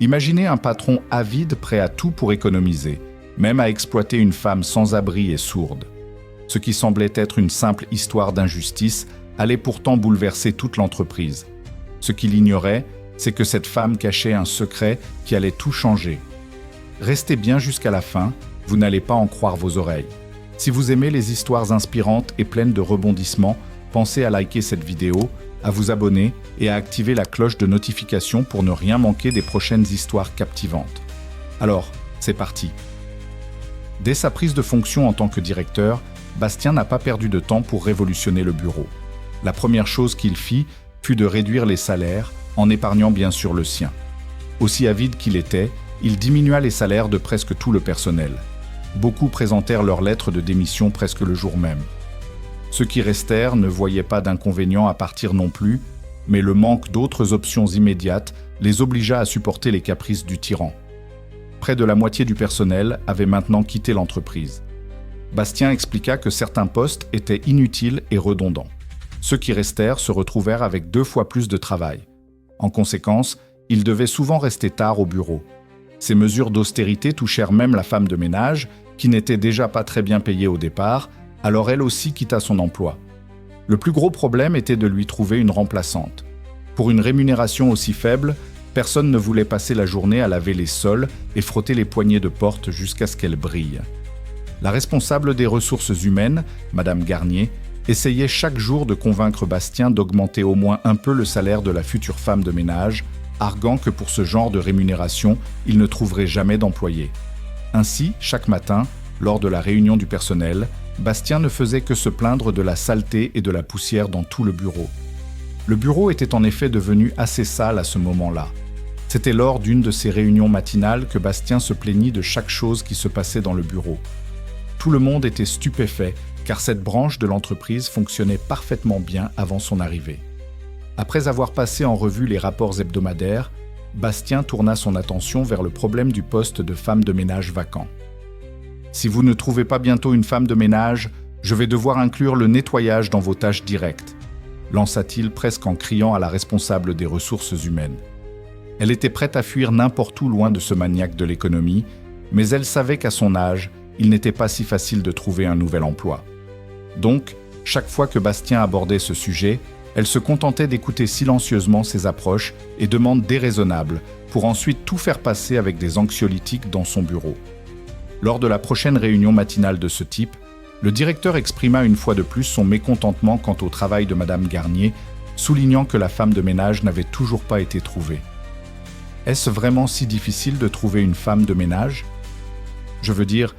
Imaginez un patron avide prêt à tout pour économiser, même à exploiter une femme sans abri et sourde. Ce qui semblait être une simple histoire d'injustice allait pourtant bouleverser toute l'entreprise. Ce qu'il ignorait, c'est que cette femme cachait un secret qui allait tout changer. Restez bien jusqu'à la fin, vous n'allez pas en croire vos oreilles. Si vous aimez les histoires inspirantes et pleines de rebondissements, pensez à liker cette vidéo, à vous abonner et à activer la cloche de notification pour ne rien manquer des prochaines histoires captivantes. Alors, c'est parti. Dès sa prise de fonction en tant que directeur, Bastien n'a pas perdu de temps pour révolutionner le bureau. La première chose qu'il fit fut de réduire les salaires, en épargnant bien sûr le sien. Aussi avide qu'il était, il diminua les salaires de presque tout le personnel. Beaucoup présentèrent leurs lettres de démission presque le jour même. Ceux qui restèrent ne voyaient pas d'inconvénient à partir non plus, mais le manque d'autres options immédiates les obligea à supporter les caprices du tyran. Près de la moitié du personnel avait maintenant quitté l'entreprise. Bastien expliqua que certains postes étaient inutiles et redondants. Ceux qui restèrent se retrouvèrent avec 2 fois plus de travail. En conséquence, ils devaient souvent rester tard au bureau. Ces mesures d'austérité touchèrent même la femme de ménage, qui n'était déjà pas très bien payée au départ, alors elle aussi quitta son emploi. Le plus gros problème était de lui trouver une remplaçante. Pour une rémunération aussi faible, personne ne voulait passer la journée à laver les sols et frotter les poignées de porte jusqu'à ce qu'elles brillent. La responsable des ressources humaines, Madame Garnier, essayait chaque jour de convaincre Bastien d'augmenter au moins un peu le salaire de la future femme de ménage, arguant que pour ce genre de rémunération, il ne trouverait jamais d'employé. Ainsi, chaque matin, lors de la réunion du personnel, Bastien ne faisait que se plaindre de la saleté et de la poussière dans tout le bureau. Le bureau était en effet devenu assez sale à ce moment-là. C'était lors d'une de ces réunions matinales que Bastien se plaignit de chaque chose qui se passait dans le bureau. Tout le monde était stupéfait, car cette branche de l'entreprise fonctionnait parfaitement bien avant son arrivée. Après avoir passé en revue les rapports hebdomadaires, Bastien tourna son attention vers le problème du poste de femme de ménage vacant. « Si vous ne trouvez pas bientôt une femme de ménage, je vais devoir inclure le nettoyage dans vos tâches directes », lança-t-il presque en criant à la responsable des ressources humaines. Elle était prête à fuir n'importe où loin de ce maniaque de l'économie, mais elle savait qu'à son âge, il n'était pas si facile de trouver un nouvel emploi. Donc, chaque fois que Bastien abordait ce sujet, elle se contentait d'écouter silencieusement ses approches et demandes déraisonnables, pour ensuite tout faire passer avec des anxiolytiques dans son bureau. Lors de la prochaine réunion matinale de ce type, le directeur exprima une fois de plus son mécontentement quant au travail de Madame Garnier, soulignant que la femme de ménage n'avait toujours pas été trouvée. Est-ce vraiment si difficile de trouver une femme de ménage ? Je veux dire,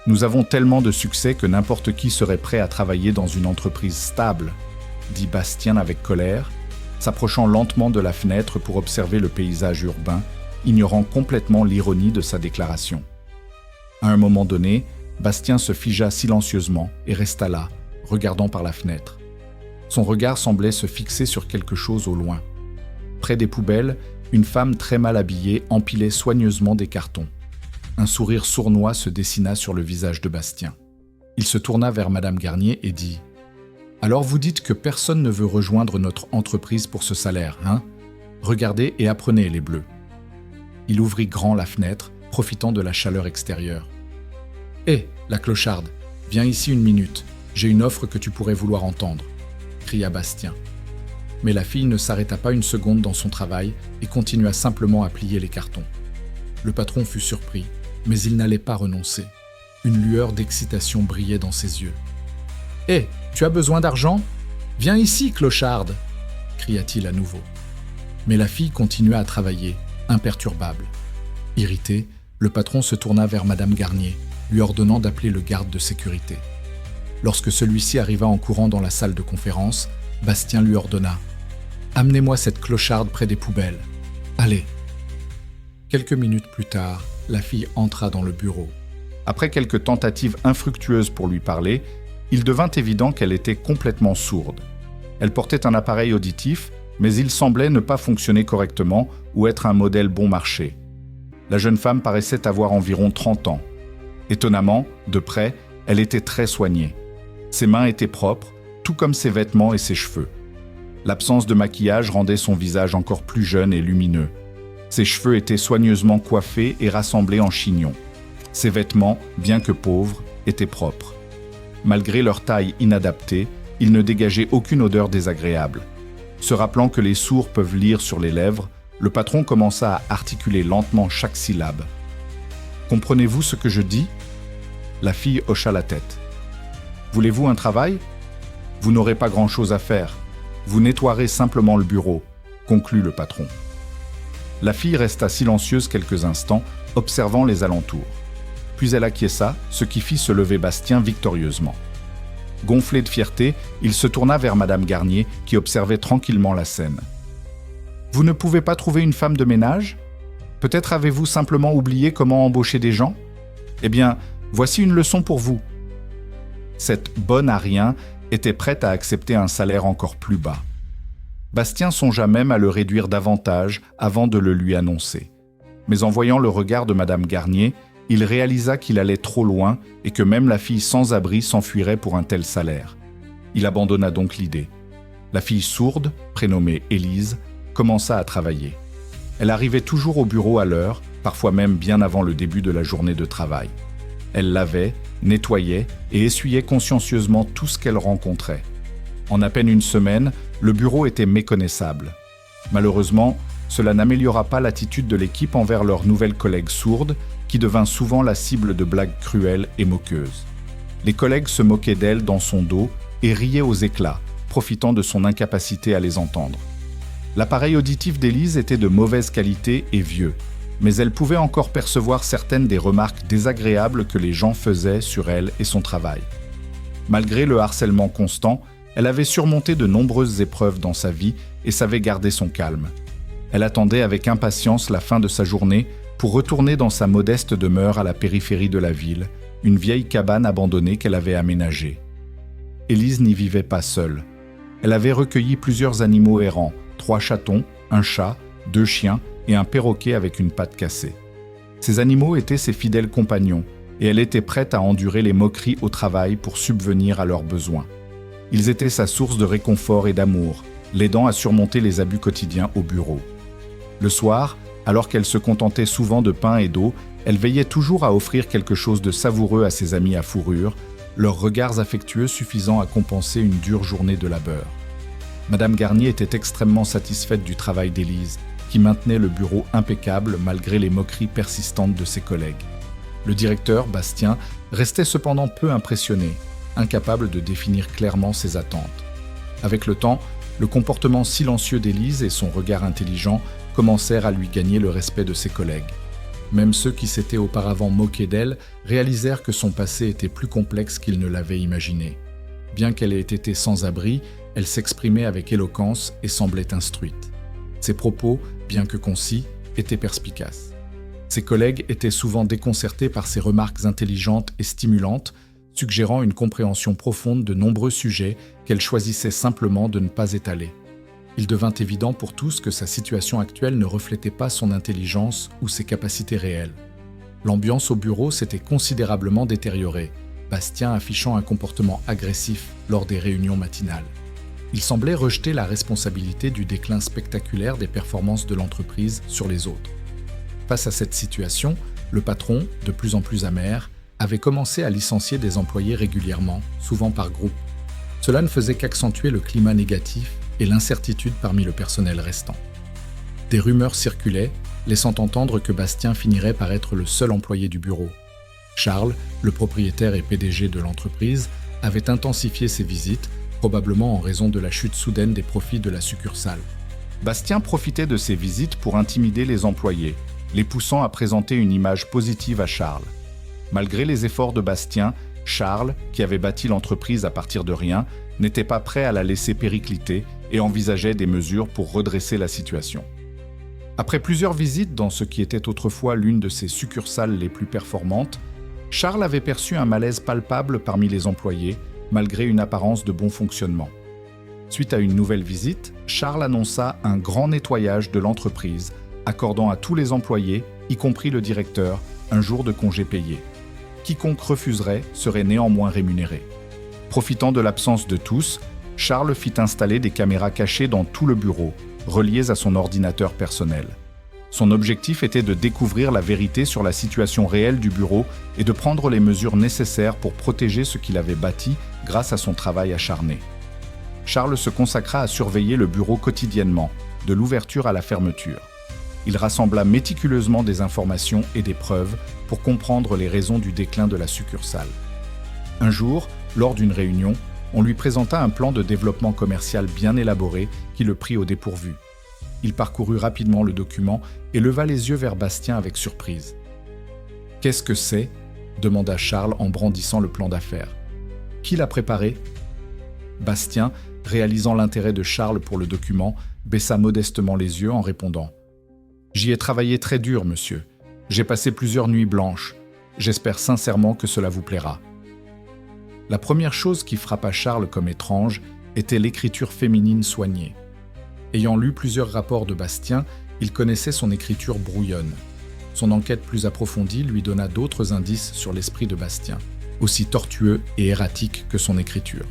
nous avons tellement de succès que n'importe qui serait prêt à travailler dans une entreprise stable, dit Bastien avec colère, s'approchant lentement de la fenêtre pour observer le paysage urbain, ignorant complètement l'ironie de sa déclaration. À un moment donné, Bastien se figea silencieusement et resta là, regardant par la fenêtre. Son regard semblait se fixer sur quelque chose au loin. Près des poubelles, une femme très mal habillée empilait soigneusement des cartons. Un sourire sournois se dessina sur le visage de Bastien. Il se tourna vers Madame Garnier et dit « Alors vous dites que personne ne veut rejoindre notre entreprise pour ce salaire, hein ? Regardez et apprenez les bleus. » Il ouvrit grand la fenêtre, profitant de la chaleur extérieure. « Hé, la clocharde, viens ici une minute, j'ai une offre que tu pourrais vouloir entendre, » cria Bastien. Mais la fille ne s'arrêta pas une seconde dans son travail et continua simplement à plier les cartons. Le patron fut surpris, mais il n'allait pas renoncer. Une lueur d'excitation brillait dans ses yeux. « Hé, tu as besoin d'argent ? Viens ici, clocharde !» cria-t-il à nouveau. Mais la fille continua à travailler, imperturbable. Irrité, le patron se tourna vers Madame Garnier, lui ordonnant d'appeler le garde de sécurité. Lorsque celui-ci arriva en courant dans la salle de conférence, Bastien lui ordonna « Amenez-moi cette clocharde près des poubelles. Allez !» Quelques minutes plus tard, la fille entra dans le bureau. Après quelques tentatives infructueuses pour lui parler, il devint évident qu'elle était complètement sourde. Elle portait un appareil auditif, mais il semblait ne pas fonctionner correctement ou être un modèle bon marché. La jeune femme paraissait avoir environ 30 ans. Étonnamment, de près, elle était très soignée. Ses mains étaient propres, tout comme ses vêtements et ses cheveux. L'absence de maquillage rendait son visage encore plus jeune et lumineux. Ses cheveux étaient soigneusement coiffés et rassemblés en chignon. Ses vêtements, bien que pauvres, étaient propres. Malgré leur taille inadaptée, ils ne dégageaient aucune odeur désagréable. Se rappelant que les sourds peuvent lire sur les lèvres, le patron commença à articuler lentement chaque syllabe. « Comprenez-vous ce que je dis ?» La fille hocha la tête. « Voulez-vous un travail ? Vous n'aurez pas grand-chose à faire. Vous nettoierez simplement le bureau, » conclut le patron. La fille resta silencieuse quelques instants, observant les alentours. Puis elle acquiesça, ce qui fit se lever Bastien victorieusement. Gonflé de fierté, il se tourna vers Madame Garnier, qui observait tranquillement la scène. « Vous ne pouvez pas trouver une femme de ménage ? Peut-être avez-vous simplement oublié comment embaucher des gens ? Eh bien, voici une leçon pour vous. » Cette bonne à rien était prête à accepter un salaire encore plus bas. Bastien songea même à le réduire davantage avant de le lui annoncer. Mais en voyant le regard de Madame Garnier, il réalisa qu'il allait trop loin et que même la fille sans abri s'enfuirait pour un tel salaire. Il abandonna donc l'idée. La fille sourde, prénommée Élise, commença à travailler. Elle arrivait toujours au bureau à l'heure, parfois même bien avant le début de la journée de travail. Elle lavait, nettoyait et essuyait consciencieusement tout ce qu'elle rencontrait. En à peine une semaine, le bureau était méconnaissable. Malheureusement, cela n'améliora pas l'attitude de l'équipe envers leur nouvelle collègue sourde, qui devint souvent la cible de blagues cruelles et moqueuses. Les collègues se moquaient d'elle dans son dos et riaient aux éclats, profitant de son incapacité à les entendre. L'appareil auditif d'Élise était de mauvaise qualité et vieux, mais elle pouvait encore percevoir certaines des remarques désagréables que les gens faisaient sur elle et son travail. Malgré le harcèlement constant, elle avait surmonté de nombreuses épreuves dans sa vie et savait garder son calme. Elle attendait avec impatience la fin de sa journée pour retourner dans sa modeste demeure à la périphérie de la ville, une vieille cabane abandonnée qu'elle avait aménagée. Élise n'y vivait pas seule. Elle avait recueilli plusieurs animaux errants, 3 chatons, un chat, 2 chiens et un perroquet avec une patte cassée. Ces animaux étaient ses fidèles compagnons et elle était prête à endurer les moqueries au travail pour subvenir à leurs besoins. Ils étaient sa source de réconfort et d'amour, l'aidant à surmonter les abus quotidiens au bureau. Le soir, alors qu'elle se contentait souvent de pain et d'eau, elle veillait toujours à offrir quelque chose de savoureux à ses amis à fourrure, leurs regards affectueux suffisant à compenser une dure journée de labeur. Madame Garnier était extrêmement satisfaite du travail d'Élise, qui maintenait le bureau impeccable malgré les moqueries persistantes de ses collègues. Le directeur, Bastien, restait cependant peu impressionné, incapable de définir clairement ses attentes. Avec le temps, le comportement silencieux d'Élise et son regard intelligent commencèrent à lui gagner le respect de ses collègues. Même ceux qui s'étaient auparavant moqués d'elle réalisèrent que son passé était plus complexe qu'ils ne l'avaient imaginé. Bien qu'elle ait été sans abri, elle s'exprimait avec éloquence et semblait instruite. Ses propos, bien que concis, étaient perspicaces. Ses collègues étaient souvent déconcertés par ses remarques intelligentes et stimulantes, suggérant une compréhension profonde de nombreux sujets qu'elle choisissait simplement de ne pas étaler. Il devint évident pour tous que sa situation actuelle ne reflétait pas son intelligence ou ses capacités réelles. L'ambiance au bureau s'était considérablement détériorée, Bastien affichant un comportement agressif lors des réunions matinales. Il semblait rejeter la responsabilité du déclin spectaculaire des performances de l'entreprise sur les autres. Face à cette situation, le patron, de plus en plus amer, avait commencé à licencier des employés régulièrement, souvent par groupe. Cela ne faisait qu'accentuer le climat négatif et l'incertitude parmi le personnel restant. Des rumeurs circulaient, laissant entendre que Bastien finirait par être le seul employé du bureau. Charles, le propriétaire et PDG de l'entreprise, avait intensifié ses visites, probablement en raison de la chute soudaine des profits de la succursale. Bastien profitait de ces visites pour intimider les employés, les poussant à présenter une image positive à Charles. Malgré les efforts de Bastien, Charles, qui avait bâti l'entreprise à partir de rien, n'était pas prêt à la laisser péricliter et envisageait des mesures pour redresser la situation. Après plusieurs visites dans ce qui était autrefois l'une de ses succursales les plus performantes, Charles avait perçu un malaise palpable parmi les employés, malgré une apparence de bon fonctionnement. Suite à une nouvelle visite, Charles annonça un grand nettoyage de l'entreprise, accordant à tous les employés, y compris le directeur, un jour de congé payé. Quiconque refuserait serait néanmoins rémunéré. Profitant de l'absence de tous, Charles fit installer des caméras cachées dans tout le bureau, reliées à son ordinateur personnel. Son objectif était de découvrir la vérité sur la situation réelle du bureau et de prendre les mesures nécessaires pour protéger ce qu'il avait bâti grâce à son travail acharné. Charles se consacra à surveiller le bureau quotidiennement, de l'ouverture à la fermeture. Il rassembla méticuleusement des informations et des preuves pour comprendre les raisons du déclin de la succursale. Un jour, lors d'une réunion, on lui présenta un plan de développement commercial bien élaboré qui le prit au dépourvu. Il parcourut rapidement le document et leva les yeux vers Bastien avec surprise. « Qu'est-ce que c'est » demanda Charles en brandissant le plan d'affaires. « Qui l'a préparé » Bastien, réalisant l'intérêt de Charles pour le document, baissa modestement les yeux en répondant « J'y ai travaillé très dur, monsieur. J'ai passé plusieurs nuits blanches. J'espère sincèrement que cela vous plaira. » La première chose qui frappa Charles comme étrange était l'écriture féminine soignée. Ayant lu plusieurs rapports de Bastien, il connaissait son écriture brouillonne. Son enquête plus approfondie lui donna d'autres indices sur l'esprit de Bastien, aussi tortueux et erratique que son écriture.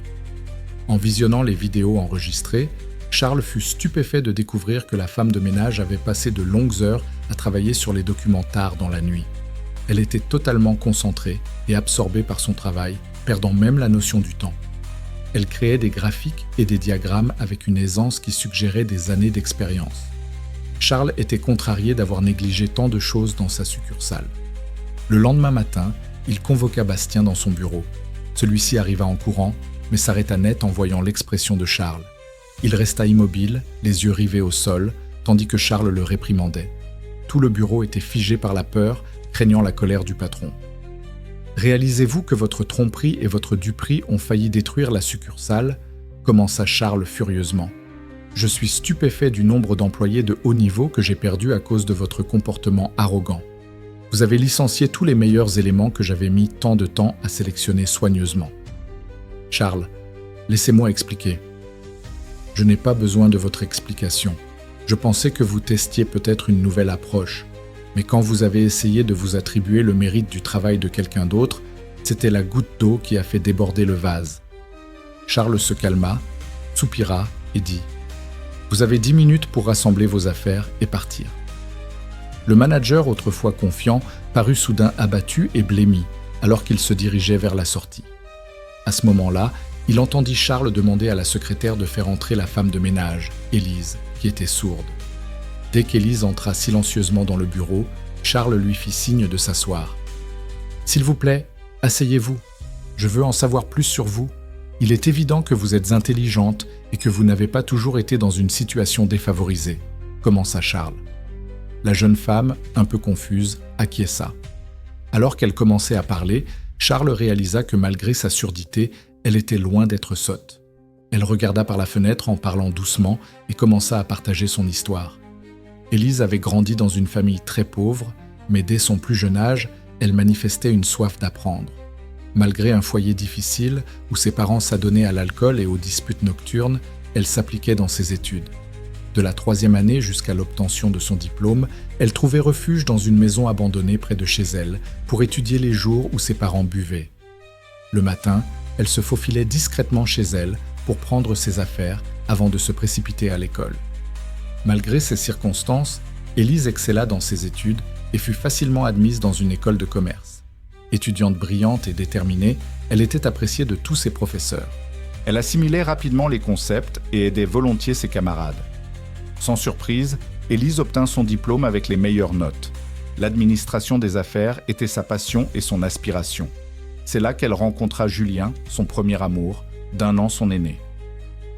En visionnant les vidéos enregistrées, Charles fut stupéfait de découvrir que la femme de ménage avait passé de longues heures à travailler sur les documents tard dans la nuit. Elle était totalement concentrée et absorbée par son travail, perdant même la notion du temps. Elle créait des graphiques et des diagrammes avec une aisance qui suggérait des années d'expérience. Charles était contrarié d'avoir négligé tant de choses dans sa succursale. Le lendemain matin, il convoqua Bastien dans son bureau. Celui-ci arriva en courant, mais s'arrêta net en voyant l'expression de Charles. Il resta immobile, les yeux rivés au sol, tandis que Charles le réprimandait. Tout le bureau était figé par la peur, craignant la colère du patron. « Réalisez-vous que votre tromperie et votre duperie ont failli détruire la succursale » commença Charles furieusement. « Je suis stupéfait du nombre d'employés de haut niveau que j'ai perdu à cause de votre comportement arrogant. Vous avez licencié tous les meilleurs éléments que j'avais mis tant de temps à sélectionner soigneusement. » « Charles, laissez-moi expliquer. » « Je n'ai pas besoin de votre explication. Je pensais que vous testiez peut-être une nouvelle approche. Mais quand vous avez essayé de vous attribuer le mérite du travail de quelqu'un d'autre, c'était la goutte d'eau qui a fait déborder le vase. » Charles se calma, soupira et dit « Vous avez 10 minutes pour rassembler vos affaires et partir. » Le manager, autrefois confiant, parut soudain abattu et blêmi, alors qu'il se dirigeait vers la sortie. À ce moment-là, il entendit Charles demander à la secrétaire de faire entrer la femme de ménage, Élise, qui était sourde. Dès qu'Élise entra silencieusement dans le bureau, Charles lui fit signe de s'asseoir. « S'il vous plaît, asseyez-vous. Je veux en savoir plus sur vous. Il est évident que vous êtes intelligente et que vous n'avez pas toujours été dans une situation défavorisée, » commença Charles. La jeune femme, un peu confuse, acquiesça. Alors qu'elle commençait à parler, Charles réalisa que malgré sa surdité, elle était loin d'être sotte. Elle regarda par la fenêtre en parlant doucement et commença à partager son histoire. Élise avait grandi dans une famille très pauvre, mais dès son plus jeune âge, elle manifestait une soif d'apprendre. Malgré un foyer difficile où ses parents s'adonnaient à l'alcool et aux disputes nocturnes, elle s'appliquait dans ses études. De la 3e année jusqu'à l'obtention de son diplôme, elle trouvait refuge dans une maison abandonnée près de chez elle pour étudier les jours où ses parents buvaient. Le matin, elle se faufilait discrètement chez elle pour prendre ses affaires avant de se précipiter à l'école. Malgré ces circonstances, Élise excella dans ses études et fut facilement admise dans une école de commerce. Étudiante brillante et déterminée, elle était appréciée de tous ses professeurs. Elle assimilait rapidement les concepts et aidait volontiers ses camarades. Sans surprise, Élise obtint son diplôme avec les meilleures notes. L'administration des affaires était sa passion et son aspiration. C'est là qu'elle rencontra Julien, son premier amour, d'1 an son aîné.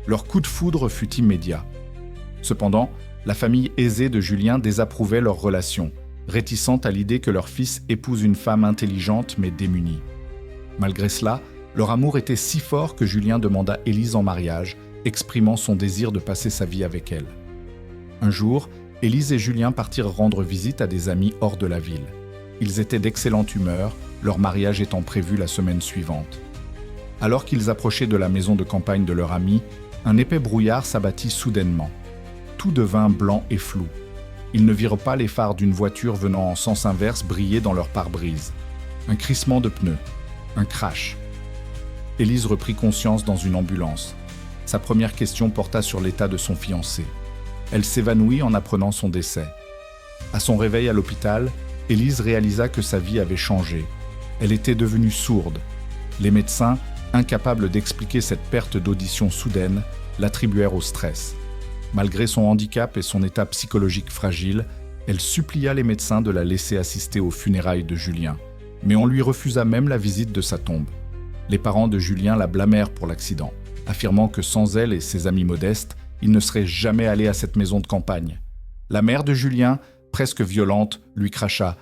Leur coup de foudre fut immédiat. Cependant, la famille aisée de Julien désapprouvait leur relation, réticente à l'idée que leur fils épouse une femme intelligente mais démunie. Malgré cela, leur amour était si fort que Julien demanda Élise en mariage, exprimant son désir de passer sa vie avec elle. Un jour, Élise et Julien partirent rendre visite à des amis hors de la ville. Ils étaient d'excellente humeur, leur mariage étant prévu la semaine suivante. Alors qu'ils approchaient de la maison de campagne de leur ami, un épais brouillard s'abattit soudainement. Tout devint blanc et flou. Ils ne virent pas les phares d'une voiture venant en sens inverse briller dans leur pare-brise. Un crissement de pneus. Un crash. Élise reprit conscience dans une ambulance. Sa première question porta sur l'état de son fiancé. Elle s'évanouit en apprenant son décès. À son réveil à l'hôpital, Élise réalisa que sa vie avait changé. Elle était devenue sourde. Les médecins, incapables d'expliquer cette perte d'audition soudaine, l'attribuèrent au stress. Malgré son handicap et son état psychologique fragile, elle supplia les médecins de la laisser assister aux funérailles de Julien. Mais on lui refusa même la visite de sa tombe. Les parents de Julien la blâmèrent pour l'accident, affirmant que sans elle et ses amis modestes, il ne serait jamais allé à cette maison de campagne. La mère de Julien, presque violente, lui cracha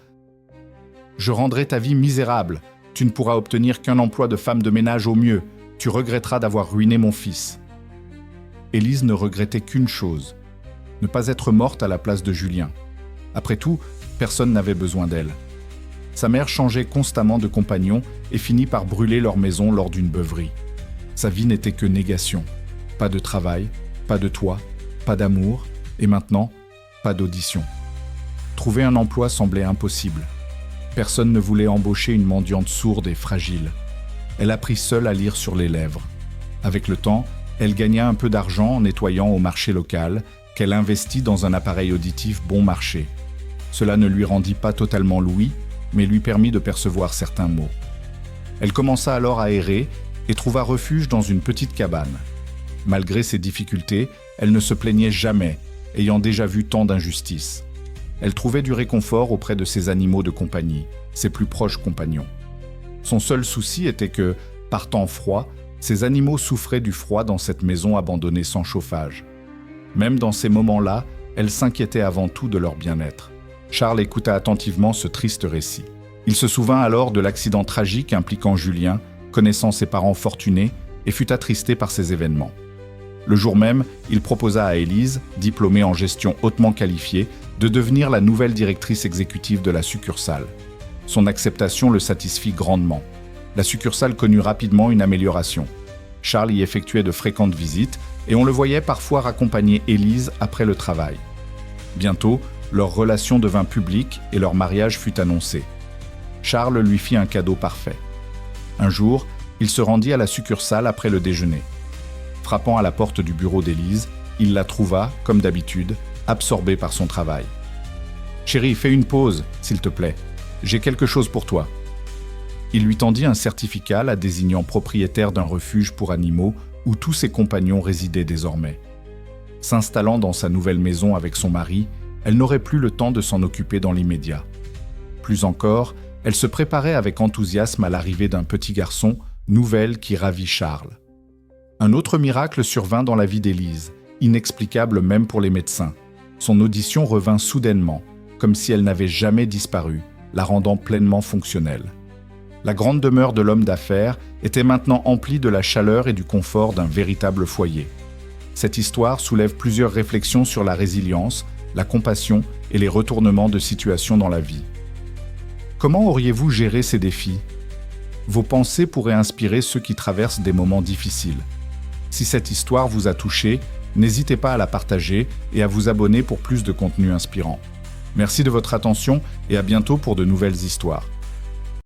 « Je rendrai ta vie misérable. Tu ne pourras obtenir qu'un emploi de femme de ménage au mieux. Tu regretteras d'avoir ruiné mon fils. » Élise ne regrettait qu'une chose, ne pas être morte à la place de Julien. Après tout, personne n'avait besoin d'elle. Sa mère changeait constamment de compagnon et finit par brûler leur maison lors d'une beuverie. Sa vie n'était que négation. Pas de travail, pas de toit, pas d'amour, et maintenant, pas d'audition. Trouver un emploi semblait impossible. Personne ne voulait embaucher une mendiante sourde et fragile. Elle apprit seule à lire sur les lèvres. Avec le temps, elle gagna un peu d'argent en nettoyant au marché local, qu'elle investit dans un appareil auditif bon marché. Cela ne lui rendit pas totalement l'ouïe, mais lui permit de percevoir certains mots. Elle commença alors à errer et trouva refuge dans une petite cabane. Malgré ses difficultés, elle ne se plaignait jamais, ayant déjà vu tant d'injustices. Elle trouvait du réconfort auprès de ses animaux de compagnie, ses plus proches compagnons. Son seul souci était que, par temps froid, ses animaux souffraient du froid dans cette maison abandonnée sans chauffage. Même dans ces moments-là, elle s'inquiétait avant tout de leur bien-être. Charles écouta attentivement ce triste récit. Il se souvint alors de l'accident tragique impliquant Julien, connaissant ses parents fortunés, et fut attristé par ces événements. Le jour même, il proposa à Élise, diplômée en gestion hautement qualifiée, de devenir la nouvelle directrice exécutive de la succursale. Son acceptation le satisfit grandement. La succursale connut rapidement une amélioration. Charles y effectuait de fréquentes visites et on le voyait parfois raccompagner Élise après le travail. Bientôt, leur relation devint publique et leur mariage fut annoncé. Charles lui fit un cadeau parfait. Un jour, il se rendit à la succursale après le déjeuner. Frappant à la porte du bureau d'Élise, il la trouva, comme d'habitude, absorbée par son travail. « Chérie, fais une pause, s'il te plaît. J'ai quelque chose pour toi. » Il lui tendit un certificat la désignant propriétaire d'un refuge pour animaux où tous ses compagnons résidaient désormais. S'installant dans sa nouvelle maison avec son mari, elle n'aurait plus le temps de s'en occuper dans l'immédiat. Plus encore, elle se préparait avec enthousiasme à l'arrivée d'un petit garçon, nouvelle qui ravit Charles. Un autre miracle survint dans la vie d'Élise, inexplicable même pour les médecins. Son audition revint soudainement, comme si elle n'avait jamais disparu, la rendant pleinement fonctionnelle. La grande demeure de l'homme d'affaires était maintenant emplie de la chaleur et du confort d'un véritable foyer. Cette histoire soulève plusieurs réflexions sur la résilience, la compassion et les retournements de situation dans la vie. Comment auriez-vous géré ces défis ? Vos pensées pourraient inspirer ceux qui traversent des moments difficiles. Si cette histoire vous a touché, n'hésitez pas à la partager et à vous abonner pour plus de contenu inspirant. Merci de votre attention et à bientôt pour de nouvelles histoires.